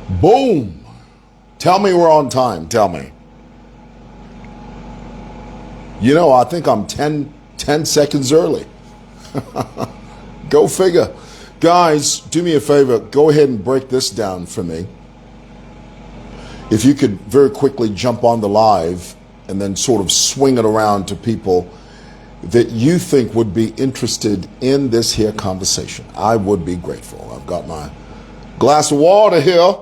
Boom. Tell me we're on time. Tell me. You know, I think I'm 10 seconds early. Go figure. Guys, do me a favor. Go ahead and break this down for me. If you could very quickly jump on the live and then sort of swing it around to people that you think would be interested in this here conversation, I would be grateful. I've got my glass of water here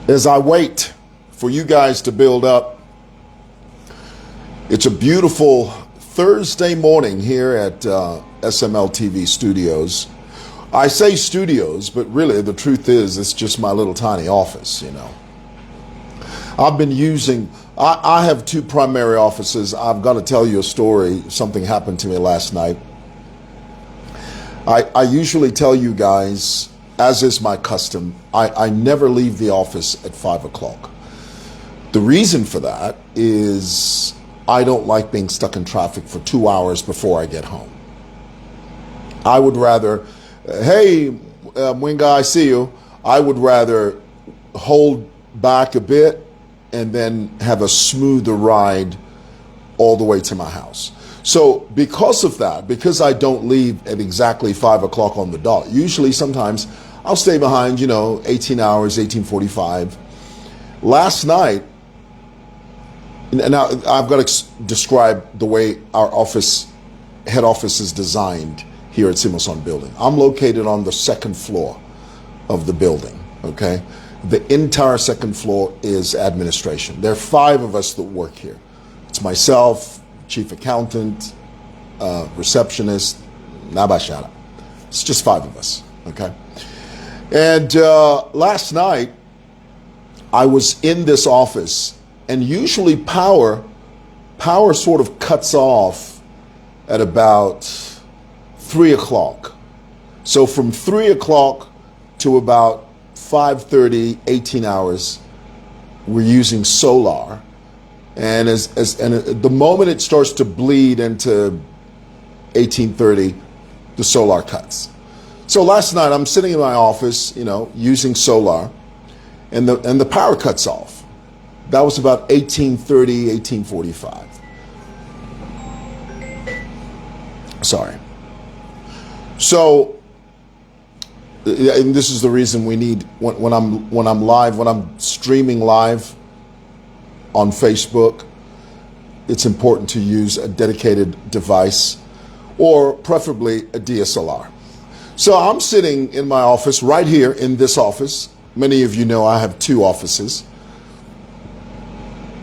as I wait for you guys to build up. It's a beautiful Thursday morning here at SML TV studios. I say studios, but really the truth is it's just my little tiny office, you know. I've been using, I have two primary offices. I've got to tell you a story. Something happened to me last night. I usually tell you guys, as is my custom, I never leave the office at 5 o'clock. The reason for that is I don't like being stuck in traffic for 2 hours before I get home. I would rather, hey, Mwewa, I see you. I would rather hold back a bit and then have a smoother ride all the way to my house. So because of that, because I don't leave at exactly 5 o'clock on the dot, usually sometimes I'll stay behind, 18 hours, 18:45. Last night, now I've got to describe the way our head office is designed here at Simulson Building. I'm located on the second floor of the building, okay? The entire second floor is administration. There are 5 of us that work here. It's myself, chief accountant, receptionist, Nabashara. It's just 5 of us, okay? And last night, I was in this office, and usually power sort of cuts off at about 3 o'clock. So from 3 o'clock to about 5:30, 18 hours, we're using solar. And the moment it starts to bleed into 18:30, the solar cuts. So last night I'm sitting in my office, using solar, and the power cuts off. That was about 18:30, 18:45. Sorry. So, and this is the reason we need, when I'm streaming live on Facebook, it's important to use a dedicated device, or preferably a DSLR. So I'm sitting in my office right here in this office. Many of you know I have 2 offices.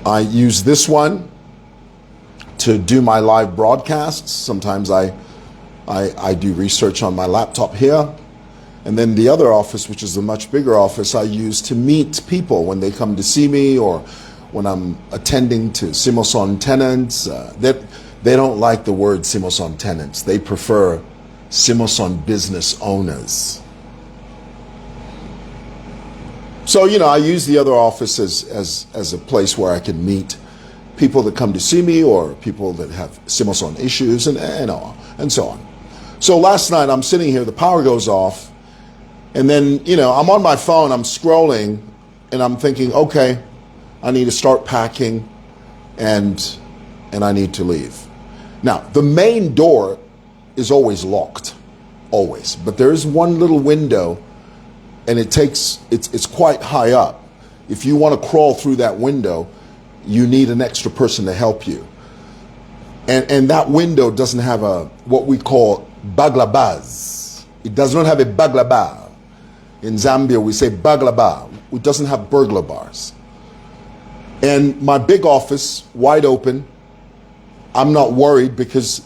I use this one to do my live broadcasts. Sometimes I do research on my laptop here. And then the other office, which is a much bigger office, I use to meet people when they come to see me, or when I'm attending to Simulson tenants. They don't like the word Simulson tenants. They prefer Simulson business owners. So, I use the other office as a place where I can meet people that come to see me, or people that have Simulson issues, and so on. So last night I'm sitting here, the power goes off, and then, I'm on my phone, I'm scrolling, and I'm thinking, okay, I need to start packing, and I need to leave. Now, the main door is always locked, always. But there is one little window, and it's quite high up. If you want to crawl through that window, you need an extra person to help you. And that window doesn't have what we call baglabas. It does not have a baglaba. In Zambia, we say baglaba. It doesn't have burglar bars. And my big office, wide open, I'm not worried because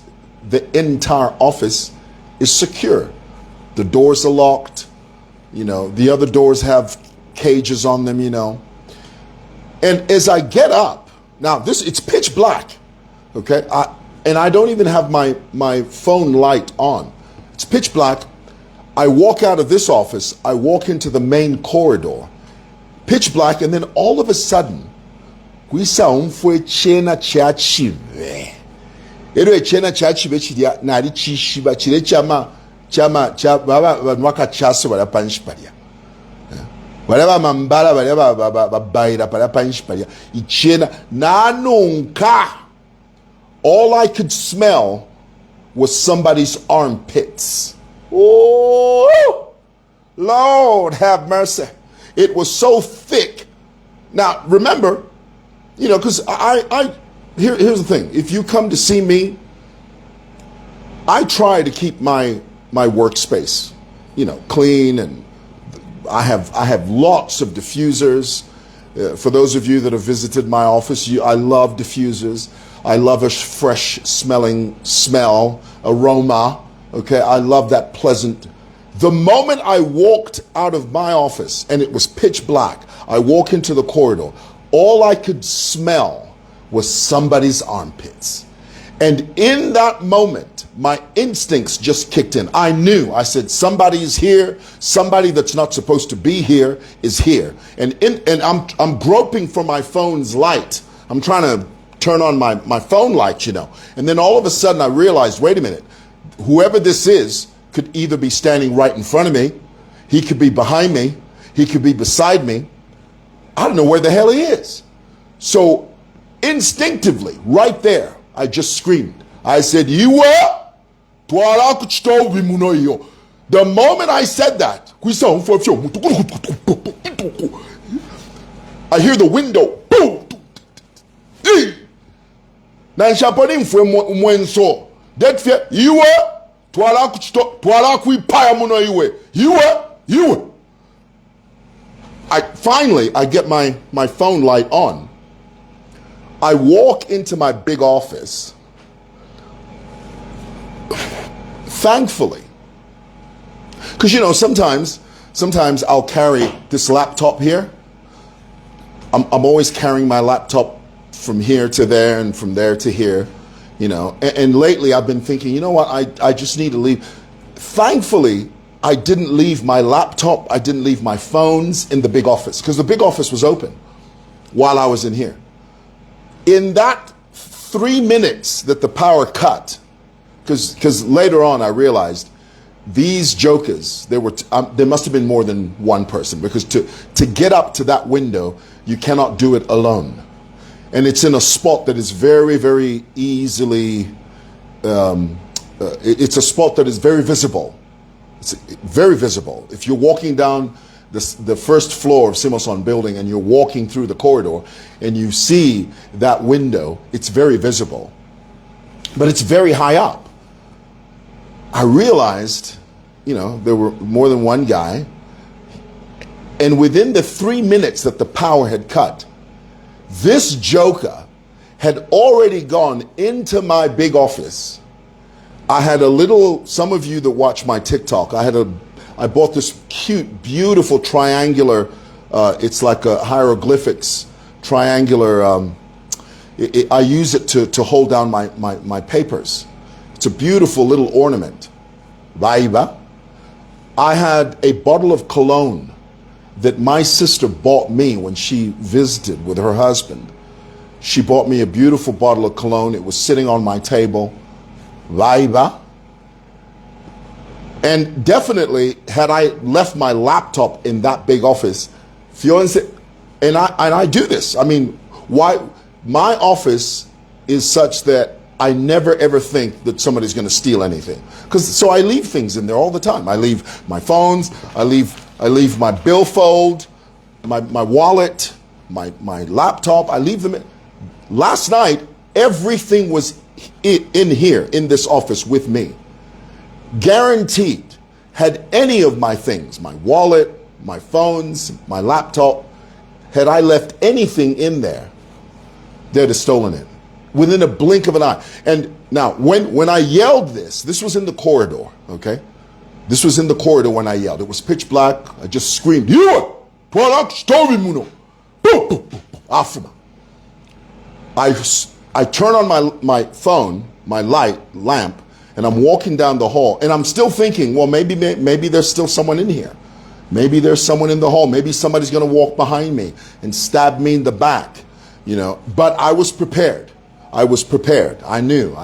the entire office is secure. The doors are locked. The other doors have cages on them, And as I get up, now it's pitch black, okay? And I don't even have my phone light on. It's pitch black. I walk out of this office, I walk into the main corridor, pitch black, and then all of a sudden, we saw chena chachive. Ero chena chachive chidia na ri chishiba chire chama chama cha baba nwaka chaso bala panshparia whatever mambala whatever baira bala panshparia ichena nanunka. All I could smell was somebody's armpits. Oh, Lord have mercy. It was so thick. Now, remember, you know, because here's the thing. If you come to see me, I try to keep my workspace, you know, clean, and I have lots of diffusers. For those of you that have visited my office, I love diffusers. I love a fresh smelling smell, aroma. Okay, I love that pleasant. The moment I walked out of my office and it was pitch black, I walk into the corridor, all I could smell was somebody's armpits. And in that moment, my instincts just kicked in. I knew, I said, somebody is here, somebody that's not supposed to be here is here. And I'm groping for my phone's light. I'm trying to turn on my phone light, you know. And then all of a sudden I realized, wait a minute, whoever this is could either be standing right in front of me, he could be behind me, he could be beside me. I don't know where the hell he is. So instinctively, right there, I just screamed. I said, Mwewa! The moment I said that, I hear the window, boom! Na nshaponi mfwe mwenso that fear you twala kuipaya muno you I get my phone light on. I walk into my big office. Thankfully, because you know sometimes I'll carry this laptop here. I'm always carrying my laptop from here to there and from there to here, you know. And lately I've been thinking, you know what, I just need to leave. Thankfully, I didn't leave my laptop, I didn't leave my phones in the big office, because the big office was open while I was in here. In that 3 minutes that the power cut, because later on I realized these jokers, there must have been more than one person, because to get up to that window, you cannot do it alone. And it's in a spot that is very, very easily, it's a spot that is very visible. It's very visible. If you're walking down the first floor of Simoson building and you're walking through the corridor and you see that window, it's very visible. But it's very high up. I realized, you know, there were more than one guy. And within the 3 minutes that the power had cut, this joker had already gone into my big office. I had a little, some of you that watch my TikTok, I bought this cute, beautiful triangular, it's like a hieroglyphics, triangular, I use it to hold down my papers. It's a beautiful little ornament. Vaiba. I had a bottle of cologne that my sister bought me when she visited with her husband. She bought me a beautiful bottle of cologne. It was sitting on my table. Vaiba. And definitely, had I left my laptop in that big office, and I do this. I mean, why? My office is such that I never ever think that somebody's going to steal anything. So I leave things in there all the time. I leave my phones. I leave my billfold, my wallet, my laptop. I leave them in. Last night, everything was in here, in this office with me. Guaranteed, had any of my things, my wallet, my phones, my laptop, had I left anything in there, they'd have stolen it within a blink of an eye. And now, when I yelled this was in the corridor, okay? This was in the corridor when I yelled. It was pitch black. I just screamed, "You! I turn on my phone, my lamp, and I'm walking down the hall, and I'm still thinking, well, maybe there's still someone in here. Maybe there's someone in the hall. Maybe somebody's going to walk behind me and stab me in the back, you know. But I was prepared. I knew.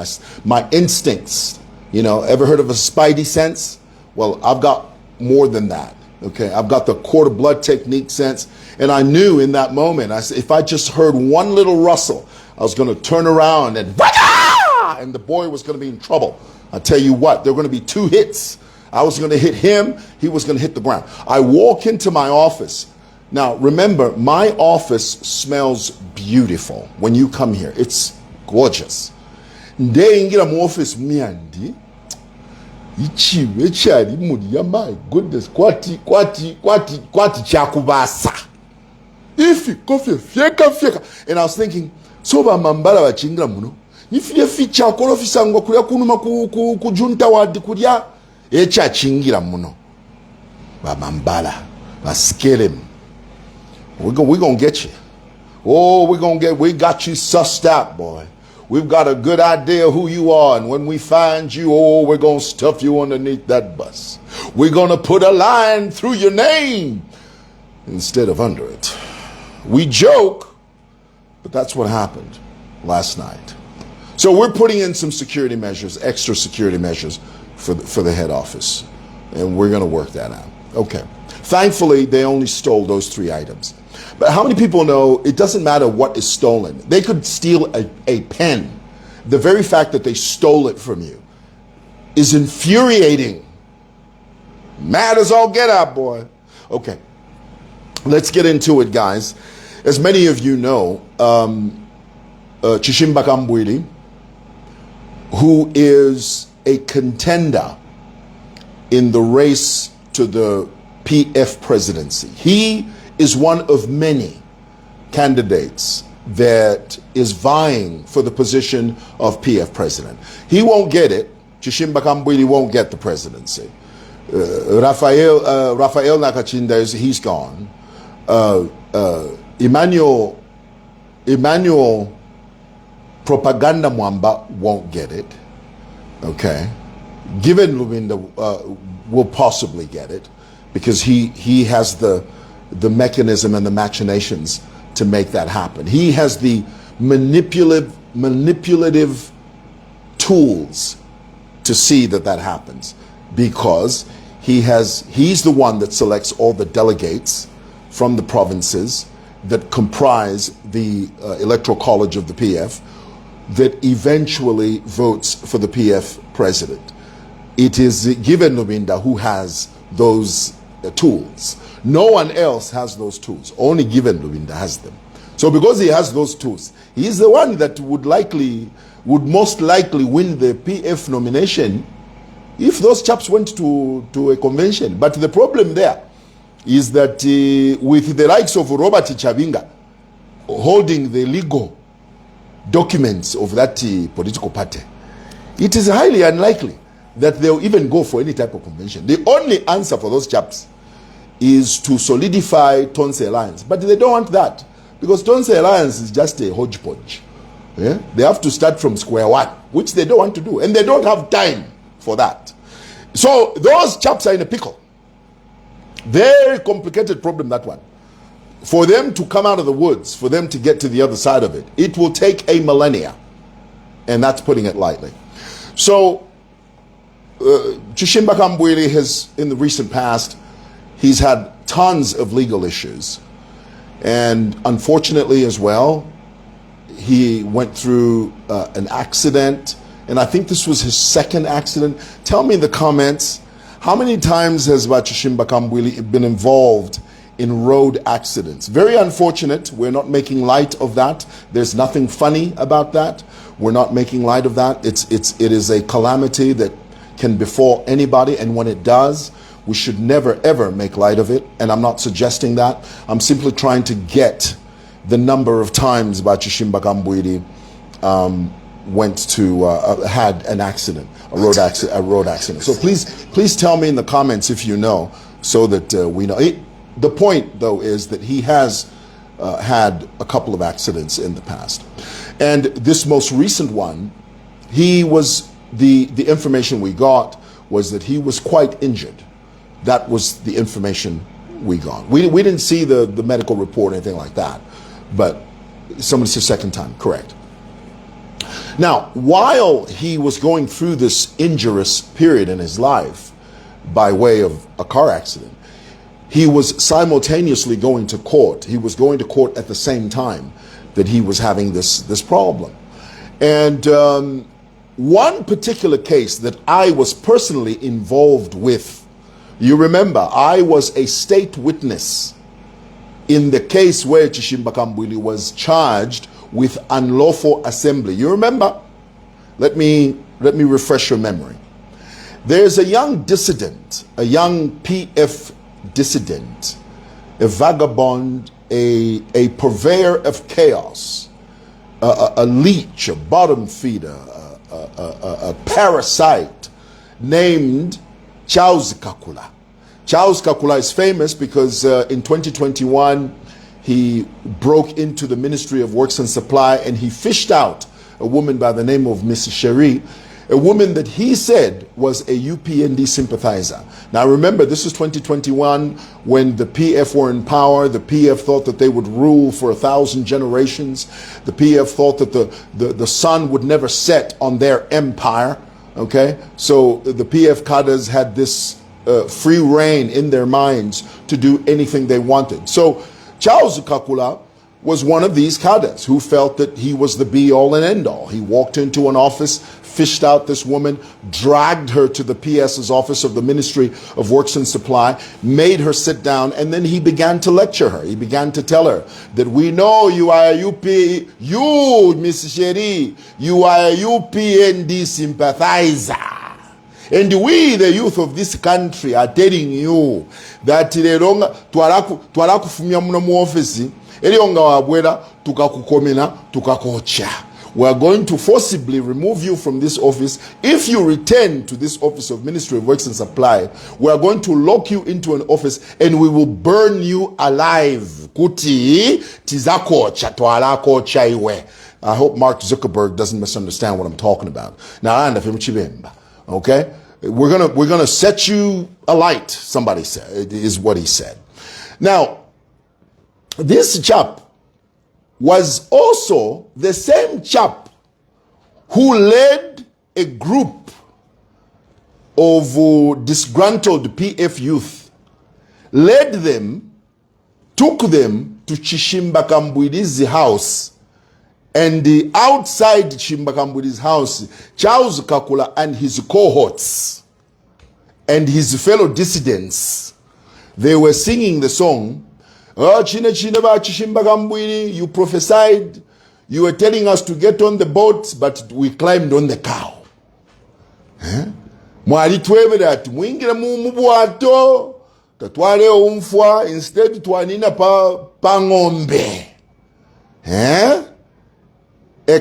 My instincts, you know. Ever heard of a spidey sense? Well, I've got more than that. Okay, I've got the cord of blood technique sense, and I knew in that moment, I said, if I just heard one little rustle, I was going to turn around and the boy was going to be in trouble. I tell you what, there were going to be 2 hits. I was going to hit him, he was going to hit the ground. I walk into my office. Now, remember, my office smells beautiful when you come here. It's gorgeous. Ndeingira mu office miandi. My goodness, kwati chakubasa. If you coffee, fieka. And I was thinking, so ba mambala bachingira muno. If you feature officer ngo kulia kunuma ku junta wadi kulia echa chingira muno. Ba mambala, ba scale him. We're gonna get you. Oh, we got you sussed out, boy. We've got a good idea who you are, and when we find you, oh, we're going to stuff you underneath that bus. We're going to put a line through your name instead of under it. We joke, but that's what happened last night. So we're putting in some security measures, extra security measures for the head office, and we're going to work that out. Okay. Thankfully, they only stole those 3 items. But how many people know it doesn't matter what is stolen? They could steal a pen. The very fact that they stole it from you is infuriating. Mad as all get out, boy. Okay, let's get into it, guys. As many of you know, Chishimba Kambwili, who is a contender in the race to the PF presidency, he is one of many candidates that is vying for the position of PF president. He won't get it. Chishimba Kambwili won't get the presidency. Rafael Nakachinda, he's gone. Emmanuel Propaganda Mwamba won't get it. Okay. Given Lubinda will possibly get it because he has the mechanism and the machinations to make that happen. He has the manipulative tools to see that happens because he's the one that selects all the delegates from the provinces that comprise the electoral college of the PF that eventually votes for the PF president. It is Given Lubinda who has those tools. No one else has those tools. Only Given Lubinda has them. So because he has those tools, he's the one that would most likely win the PF nomination if those chaps went to a convention. But the problem there is that with the likes of Robert Chabinga holding the legal documents of that political party, it is highly unlikely that they'll even go for any type of convention. The only answer for those chaps is to solidify Tonse Alliance. But they don't want that because Tonse Alliance is just a hodgepodge. Yeah? They have to start from square one, which they don't want to do. And they don't have time for that. So those chaps are in a pickle. Very complicated problem, that one. For them to come out of the woods, for them to get to the other side of it, it will take a millennia. And that's putting it lightly. So Chishimba Kambwili has, in the recent past, he's had tons of legal issues. And unfortunately as well, he went through an accident. And I think this was his 2nd accident. Tell me in the comments, how many times has Chishimba Kambwili been involved in road accidents? Very unfortunate. We're not making light of that. There's nothing funny about that. We're not making light of that. It is a calamity that can befall anybody, and when it does, we should never ever make light of it. And I'm not suggesting that. I'm simply trying to get the number of times Chishimba Kambwili had an accident, a road accident. So please tell me in the comments if you know, so that we know. The point, though, is that he has had a couple of accidents in the past, and this most recent one, he was the information we got was that he was quite injured. That was the information we got. We didn't see the medical report or anything like that, but somebody said 2nd time, correct. Now, while he was going through this injurious period in his life, by way of a car accident. He was simultaneously going to court. He was going to court at the same time that he was having this problem. And one particular case that I was personally involved with, you remember, I was a state witness in the case where Chishimba Kambwili was charged with unlawful assembly. You remember? Let me refresh your memory. There's a young dissident, a young PF dissident, a vagabond, a purveyor of chaos, a leech, a bottom feeder, a parasite named Charles Kakula. Charles Kakula is famous because in 2021 he broke into the Ministry of Works and Supply and he fished out a woman by the name of Miss Cherie, a woman that he said was a UPND sympathizer. Now remember, this is 2021 when the PF were in power. The PF thought that they would rule for 1,000 generations. The PF thought that the sun would never set on their empire. Okay, so the PF cadres had this free reign in their minds to do anything they wanted. So Charles Kakula was one of these cadres who felt that he was the be-all and end-all. He walked into an office, fished out this woman, dragged her to the PS's office of the Ministry of Works and Supply, made her sit down, and then he began to lecture her. He began to tell her that we know you are a Miss Cherie, you are a UPND sympathizer. And we, the youth of this country, are telling you that we are going to forcibly remove you from this office. If you return to this office of Ministry of Works and Supply, we are going to lock you into an office and we will burn you alive. Kuti tizakocha twala kocha iwe. I hope Mark Zuckerberg doesn't misunderstand what I'm talking about. Now, okay, we're gonna set you alight. Somebody said, is what he said. Now, this chap was also the same chap who led a group of disgruntled PF youth, led them, took them to Chishimba Kambwili's house, and outside Chishimba Kambwili's house, Charles Kakula and his cohorts and his fellow dissidents, they were singing the song, "Oh, Chine Chine ba Chishimba Kambwili, you prophesied, you were telling us to get on the boat, but we climbed on the cow. Mwali twebera ati mwingira mu bwato tatwale umfwa, instead twanina pa ng'ombe." A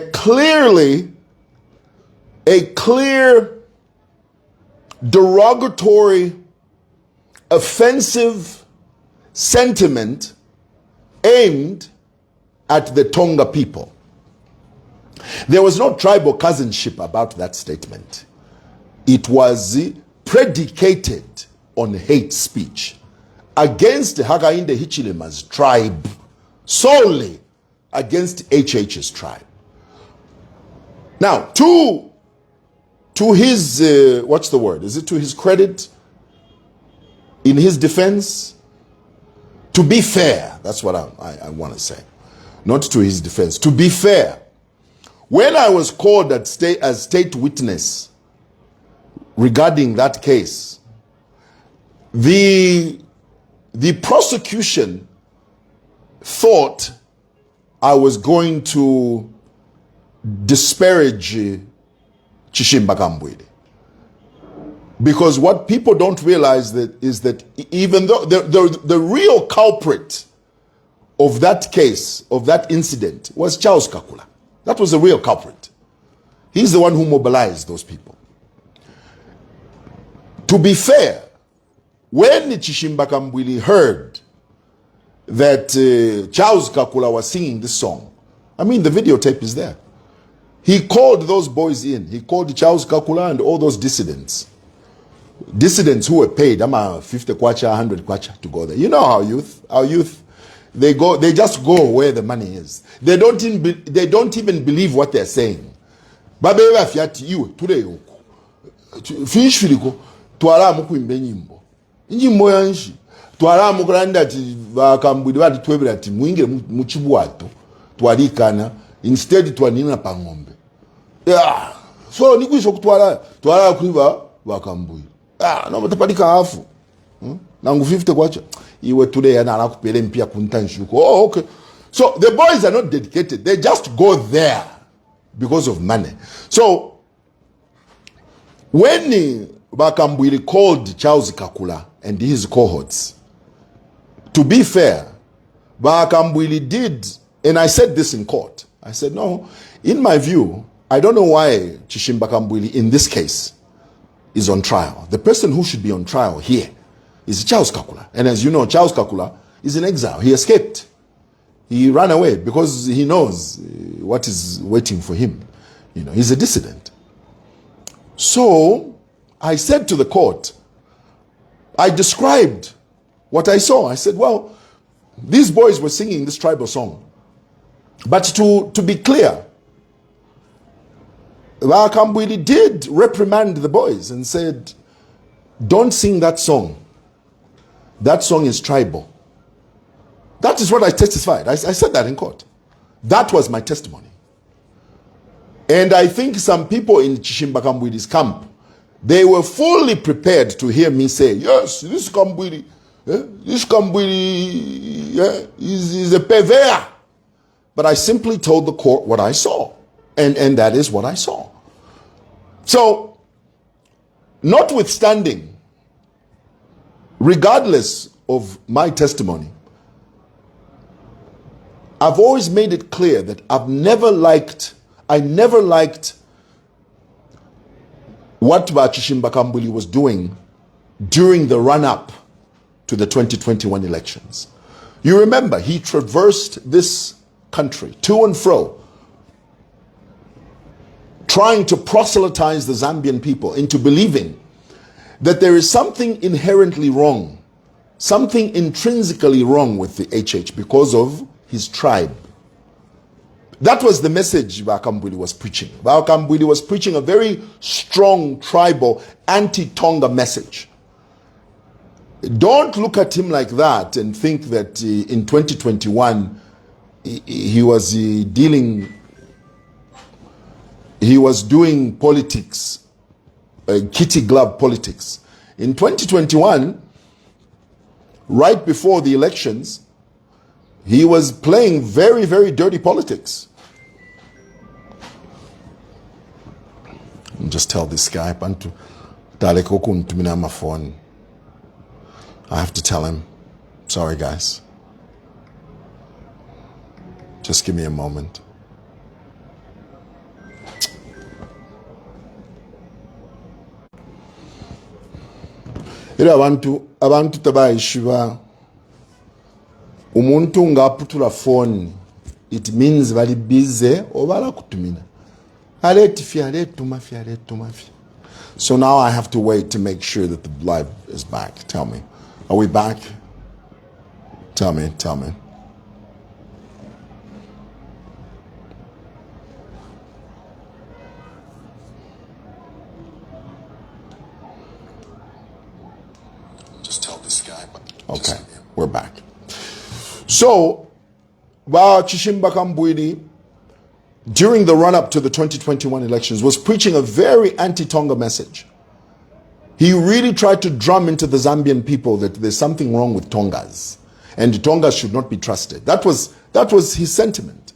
clear derogatory, offensive sentiment aimed at the Tonga people. There was no tribal cousinship about that statement. It was predicated on hate speech against Hakainde Hichilema's tribe, solely against HH's tribe. Now, to his, what's the word? Is it to his credit? In his defense? To be fair, that's what I want to say. Not to his defense. To be fair, when I was called as state witness regarding that case, the prosecution thought I was going to disparage Chishimba Kambwili. Because what people don't realize is that even though the real culprit of that case, of that incident, was Charles Kakula. That was the real culprit. He's the one who mobilized those people. To be fair, when Chishimba Kambwili heard that Charles Kakula was singing this song, I mean, the videotape is there. He called those boys in. He called Charles Kakula and all those dissidents. Dissidents who were paid 50 kwacha, 100 kwacha to go there. You know our youth, they just go where the money is. They don't even believe what they're saying. Babe fiat you today. Fish filiko. twalamu kuimba nyimbo yanshi twalamu kulanda ati bakambwili bati twebera ati mwingire mu chibwato twalikana instead twanina pa ng'ombe. Yeah. So nikwisho twala kuiba bakambwili no matapalika hafu nangu 50 kwacha iwe today yana alakupele mpia kuntanshuko. Oh, okay. So the boys are not dedicated, they just go there because of money. So when Bakambwili called Charles Kakula and his cohorts, to be fair, Bakambwili did, and I said this in court, I said, no, in my view, I don't know why Chishimba Kambwili in this case is on trial. The person who should be on trial here is Charles Kakula. And as you know, Charles Kakula is in exile. He escaped. He ran away because he knows what is waiting for him. You know, he's a dissident. So I said to the court, I described what I saw. I said, well, these boys were singing this tribal song. But to be clear, Bakambwili did reprimand the boys and said, don't sing that song. That song is tribal. That is what I testified. I said that in court. That was my testimony. And I think some people in Chishimba Kambwili's camp, they were fully prepared to hear me say, yes, this Kambwili is a pervert. But I simply told the court what I saw. And that is what I saw. So, notwithstanding, regardless of my testimony, I've always made it clear that I never liked what Chishimba Kambwili was doing during the run-up to the 2021 elections. You remember, he traversed this country to and fro, trying to proselytize the Zambian people into believing that there is something inherently wrong, something intrinsically wrong with the HH because of his tribe. That was the message Bakambwili was preaching. Bakambwili was preaching a very strong tribal anti-Tonga message. Don't look at him like that and think that in 2021 he was doing politics, kitty glove politics. In 2021, right before the elections, he was playing very, very dirty politics. Just tell this guy, I have to tell him, sorry guys. Just give me a moment. Ira abantu tabayishiba umuntu ngaputula phone, it means bali busy obala kutumina. So now I have to wait to make sure that the live is back. Tell me, are we back? Tell me. Just tell this guy. Okay, we're back. So, Chishimba Kambwili, during the run-up to the 2021 elections, was preaching a very anti-Tonga message. He really tried to drum into the Zambian people that there's something wrong with Tongas, and Tongas should not be trusted. That was his sentiment.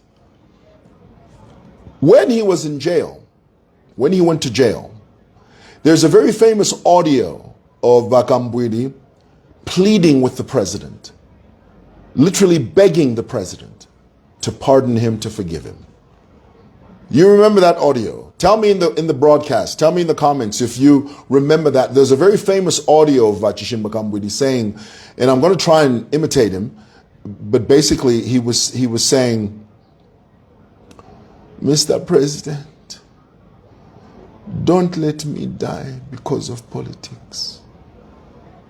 When he was in jail, when he went to jail, there's a very famous audio of Bakambwili pleading with the president, literally begging the president to pardon him, to forgive him. You remember that audio? Tell me in the broadcast, tell me in the comments if you remember that. There's a very famous audio of Chishimba Kambwili saying, and I'm going to try and imitate him, but basically he was saying, Mr. President, don't let me die because of politics.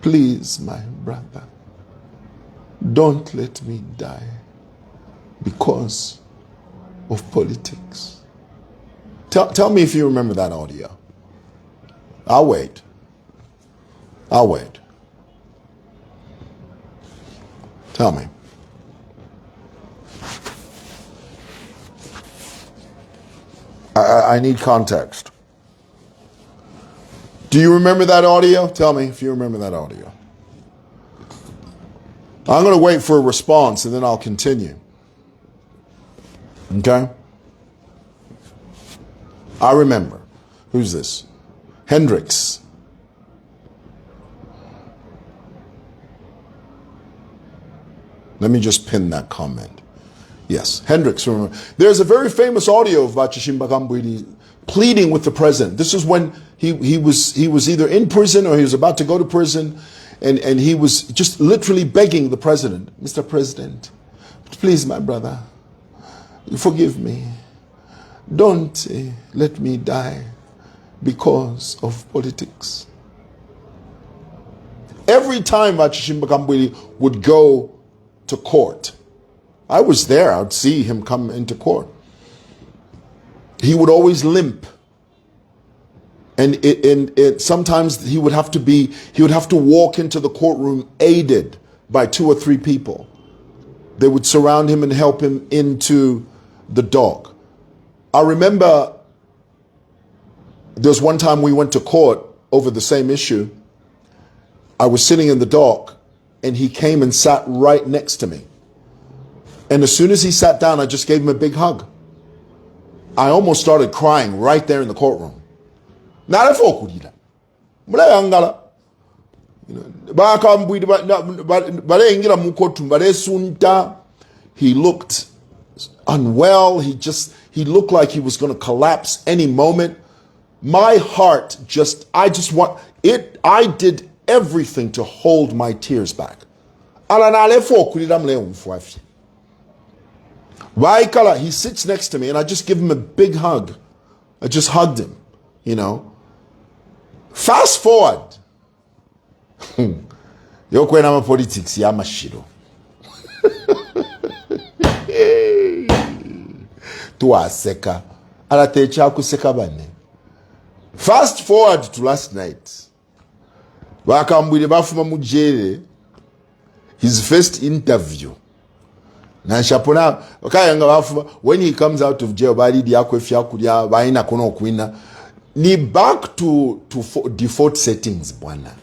Please, my brother, don't let me die because of politics. Tell me if you remember that audio. I'll wait. I'll wait. Tell me. I need context. Do you remember that audio? Tell me if you remember that audio. I'm going to wait for a response and then I'll continue. Okay? I remember. Who's this? Hendricks. Let me just pin that comment. Yes, Hendricks. Remember. There's a very famous audio of Vachishimba Kambwili pleading with the president. This is when he was either in prison or he was about to go to prison, and he was just literally begging the president, Mr. President, please, my brother, forgive me. Don't let me die because of politics. Every time Vachishimba Kambwili would go to court, I was there, I'd see him come into court. He would always limp. And sometimes he would have to walk into the courtroom aided by 2 or 3 people. They would surround him and help him into the dock. I remember there was one time we went to court over the same issue. I was sitting in the dock and he came and sat right next to me. And as soon as he sat down, I just gave him a big hug. I almost started crying right there in the courtroom. He looked unwell. He looked like he was going to collapse any moment. My heart I did everything to hold my tears back. He sits next to me and I just give him a big hug. I just hugged him, you know. Fast forward. Yokwena politics ya mashiro. Tuaseka. Alatecha kuseka bane. Fast forward to last night. Bakambwile bafuma mujere. His first interview. When he comes out of jail, ni back to default settings, bwana.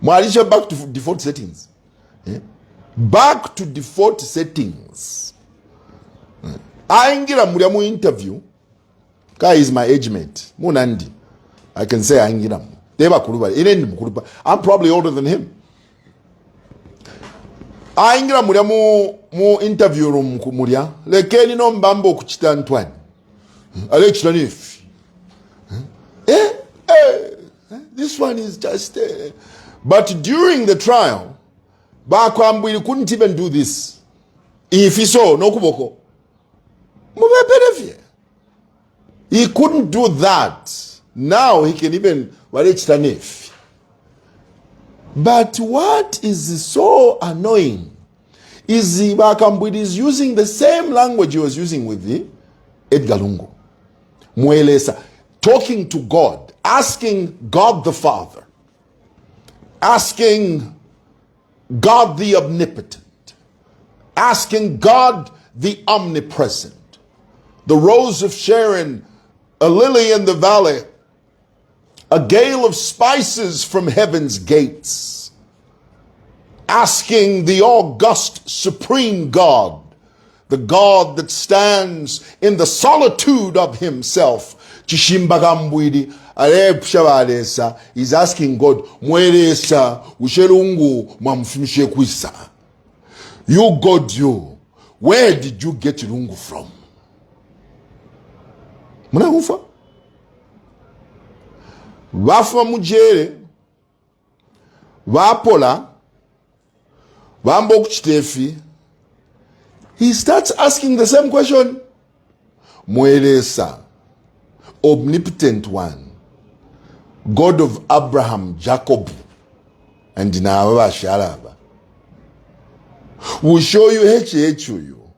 Mwalisha back to default settings. Back to default settings. Aingira mu interview. Guy is my age mate. Munandi. I can say aingira mu. I'm probably older than him. Aingira mu interview room kumulia. Lekeni no mbambo kuchita Antoine. Alechita nifi. This one is just but during the trial, Bakwambwili couldn't even do this. If he saw no kuboko. He couldn't do that. Now he can even but what is so annoying is Bakambwili is using the same language he was using with the Edgar Lungu. Mwelesa, talking to God, asking God the Father, asking God the Omnipotent, asking God the Omnipresent, the rose of Sharon, a lily in the valley, a gale of spices from heaven's gates, asking the august supreme God, the God that stands in the solitude of himself. Chishimba Kambwili alepshabalesa is asking God, mwelesa ushelungu mwamfimshe kwisa. You God, you, where did you get lungu from? Muna hufa? Wafuma mujere, wapola, wambo kuchitefi. He starts asking the same question. Mwelesa, omnipotent one, God of Abraham, Jacob, and Dinawa Sharaba, will show you you.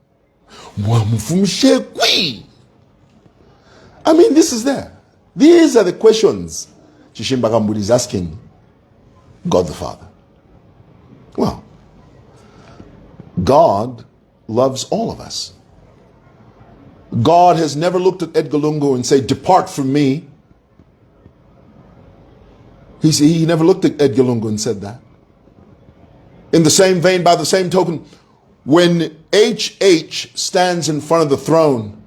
I mean, this is there. These are the questions Chishimba Kambwili is asking God the Father. Well, God loves all of us. God has never looked at Edgar Lungu and said, depart from me. He never looked at Edgar Lungu and said that. In the same vein, by the same token, when HH stands in front of the throne,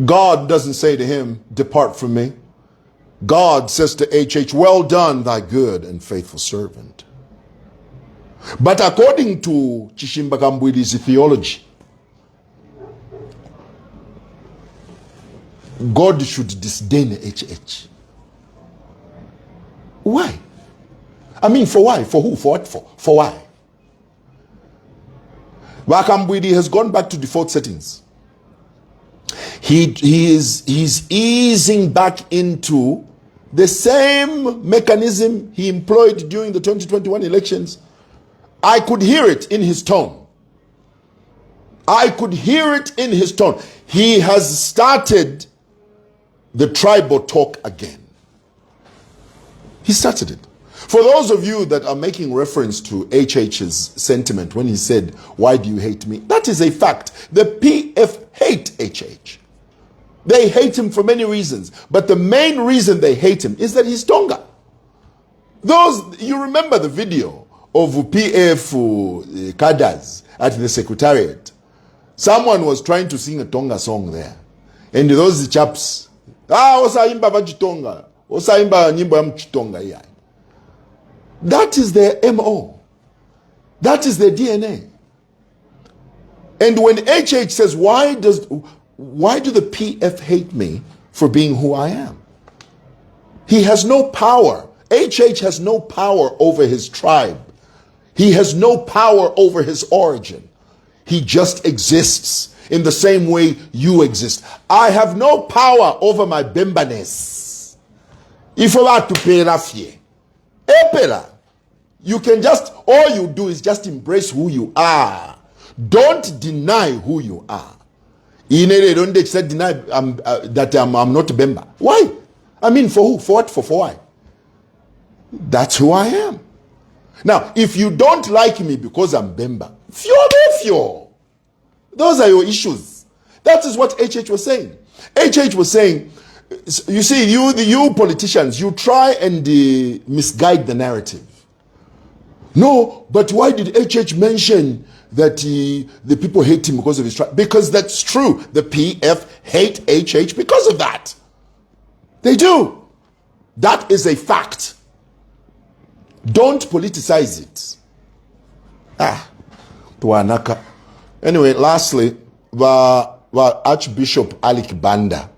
God doesn't say to him, depart from me. God says to HH, well done, thy good and faithful servant. But according to Chishimba Kambwili's theology, God should disdain HH. Why? I mean, for why? For who? For what? For why? Wakambwidi has gone back to default settings. He's easing back into the same mechanism he employed during the 2021 elections. I could hear it in his tone. I could hear it in his tone. He has started the tribal talk again. He started it. For those of you that are making reference to HH's sentiment when he said, why do you hate me? That is a fact. The PF hate HH. They hate him for many reasons. But the main reason they hate him is that he's Tonga. You remember the video of PF cadres at the secretariat. Someone was trying to sing a Tonga song there. And those chaps, osaimba vachitonga, osaimba nyimbo ya mchitonga yeah. That is their MO. That is their DNA. And when HH says, why do the PF hate me for being who I am? He has no power. HH has no power over his tribe. He has no power over his origin. He just exists in the same way you exist. I have no power over my Bembaness. If I were to pay Rafie, Epela, you can just, all you do is just embrace who you are. Don't deny who you are. Don't deny that I'm not Bemba. Why? I mean, for who? For what? For why? That's who I am. Now, if you don't like me because I'm Bemba, fio. Those are your issues. That is what HH was saying. HH was saying, you see, you politicians, you try and misguide the narrative. No, but why did HH mention that the people hate him because of his tribe? Because that's true. The PF hate HH because of that. They do. That is a fact. Don't politicize it. Tuanaka. Anyway, lastly, Archbishop Alik Banda.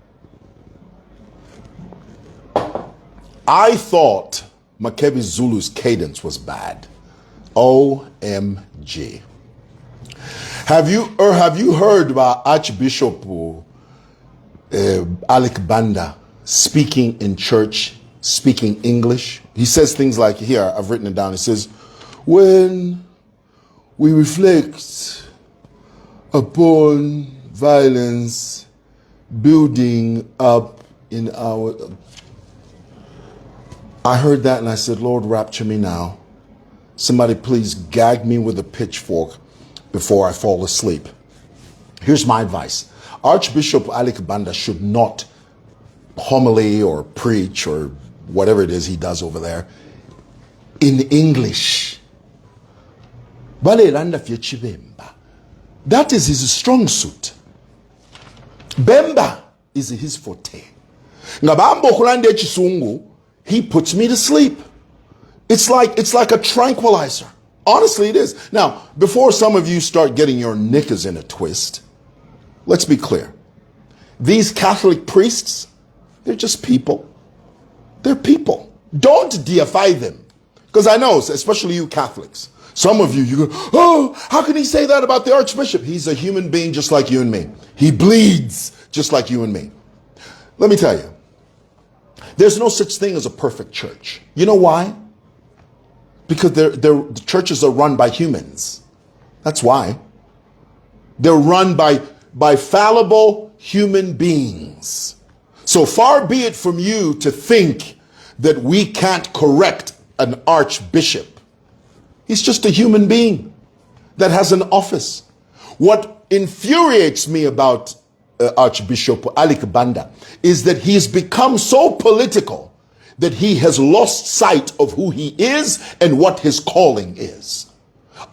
I thought Makebi Zulu's cadence was bad. OMG. Have you heard about Archbishop Alik Banda speaking in church, speaking English? He says things like, here, I've written it down. He says, when we reflect upon violence building up in our... I heard that and I said, Lord, rapture me now. Somebody please gag me with a pitchfork before I fall asleep. Here's my advice. Archbishop Alik Banda should not homily or preach or whatever it is he does over there in English. That is his strong suit. Bemba is his forte. He puts me to sleep. It's like a tranquilizer. Honestly, it is. Now, before some of you start getting your knickers in a twist, let's be clear. These Catholic priests, they're just people. They're people. Don't deify them. Because I know, especially you Catholics, some of you go, oh, how can he say that about the Archbishop? He's a human being just like you and me. He bleeds just like you and me. Let me tell you, there's no such thing as a perfect church. You know why? Because the churches are run by humans. That's why. They're run by fallible human beings. So far be it from you to think that we can't correct an archbishop. He's just a human being that has an office. What infuriates me about Archbishop Ali Kabanda is that he's become so political that he has lost sight of who he is and what his calling is.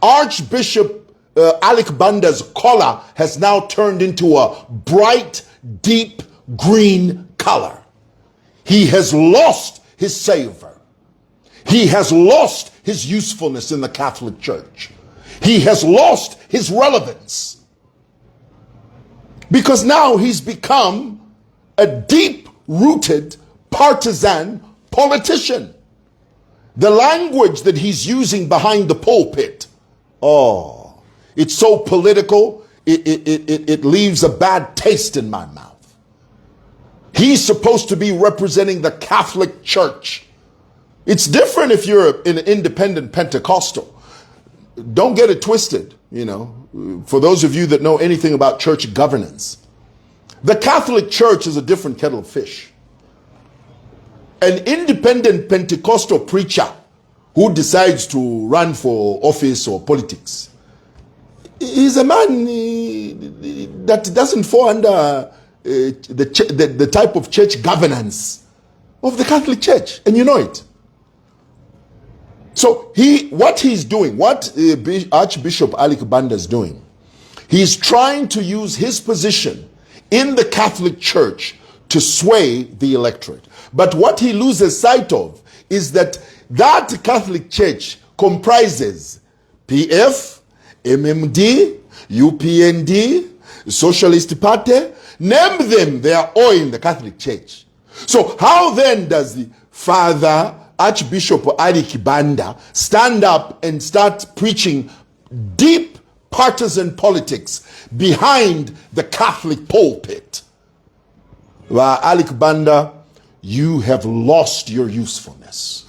Archbishop Ali Kabanda's collar has now turned into a bright, deep green color. He has lost his savor. He has lost his usefulness in the Catholic Church. He has lost his relevance. Because now he's become a deep-rooted partisan politician. The language that he's using behind the pulpit, oh, it's so political, it leaves a bad taste in my mouth. He's supposed to be representing the Catholic Church. It's different if you're an independent Pentecostal. Don't get it twisted, you know, for those of you that know anything about church governance. The Catholic Church is a different kettle of fish. An independent Pentecostal preacher who decides to run for office or politics is a man that doesn't fall under the type of church governance of the Catholic Church, and you know it. So what he's doing, what Archbishop Ali Kabanda is doing, he's trying to use his position in the Catholic Church to sway the electorate. But what he loses sight of is that Catholic Church comprises PF, MMD, UPND, Socialist Party, name them, they are all in the Catholic Church. So how then does the Father Archbishop Ali Kabanda stand up and start preaching deep partisan politics behind the Catholic pulpit? Well, Ali Kabanda, you have lost your usefulness.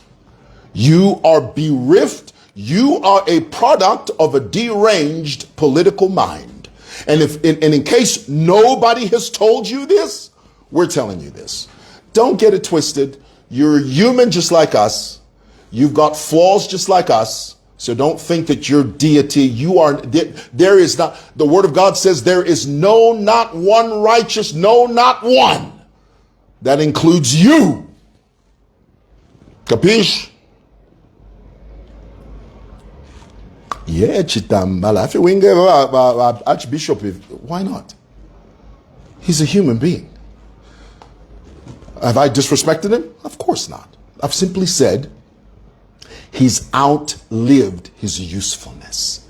You are bereft. You are a product of a deranged political mind. And in case nobody has told you this, we're telling you this. Don't get it twisted. You're human just like us. You've got flaws just like us. So don't think that you're deity. You are, there is not, the word of God says there is no, not one righteous, no, not one. That includes you. Capiche? Yeah, Chitambala. If we can give Archbishop, why not? He's a human being. Have I disrespected him? Of course not. I've simply said he's outlived his usefulness.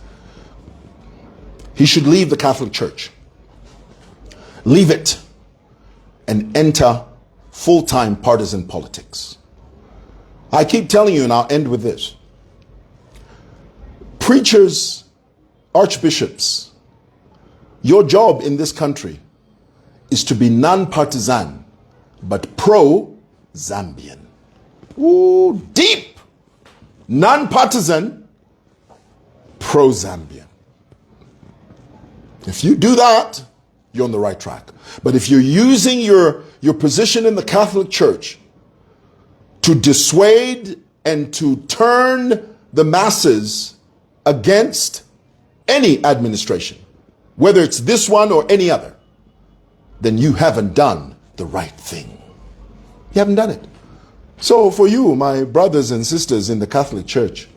He should leave the Catholic Church. Leave it and enter full-time partisan politics. I keep telling you, and I'll end with this. Preachers, archbishops, your job in this country is to be non-partisan, but pro-Zambian. Ooh, deep. Non-partisan, pro-Zambian. If you do that, you're on the right track. But if you're using your position in the Catholic Church to dissuade and to turn the masses against any administration, whether it's this one or any other, then you haven't done the right thing. You haven't done it. So for you, my brothers and sisters in the Catholic Church,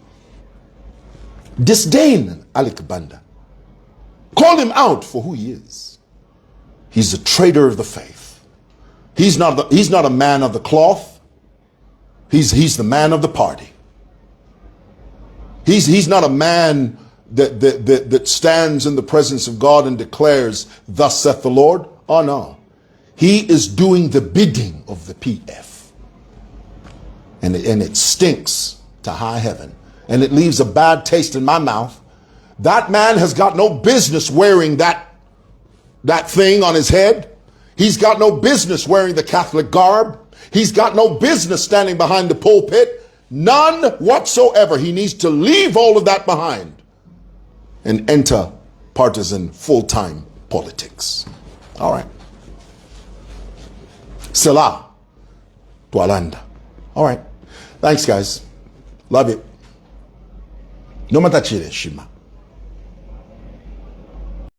disdain Ali Kabanda. Call him out for who he is. He's a traitor of the faith. He's not a man of the cloth. He's the man of the party. He's not a man that stands in the presence of God and declares, "Thus saith the Lord." Oh no. He is doing the bidding of the PF. And it stinks to high heaven. And it leaves a bad taste in my mouth. That man has got no business wearing that thing on his head. He's got no business wearing the Catholic garb. He's got no business standing behind the pulpit. None whatsoever. He needs to leave all of that behind and enter partisan full-time politics. All right. Selah, Tualanda. All right. Thanks, guys. Love you. No matachire, Shima.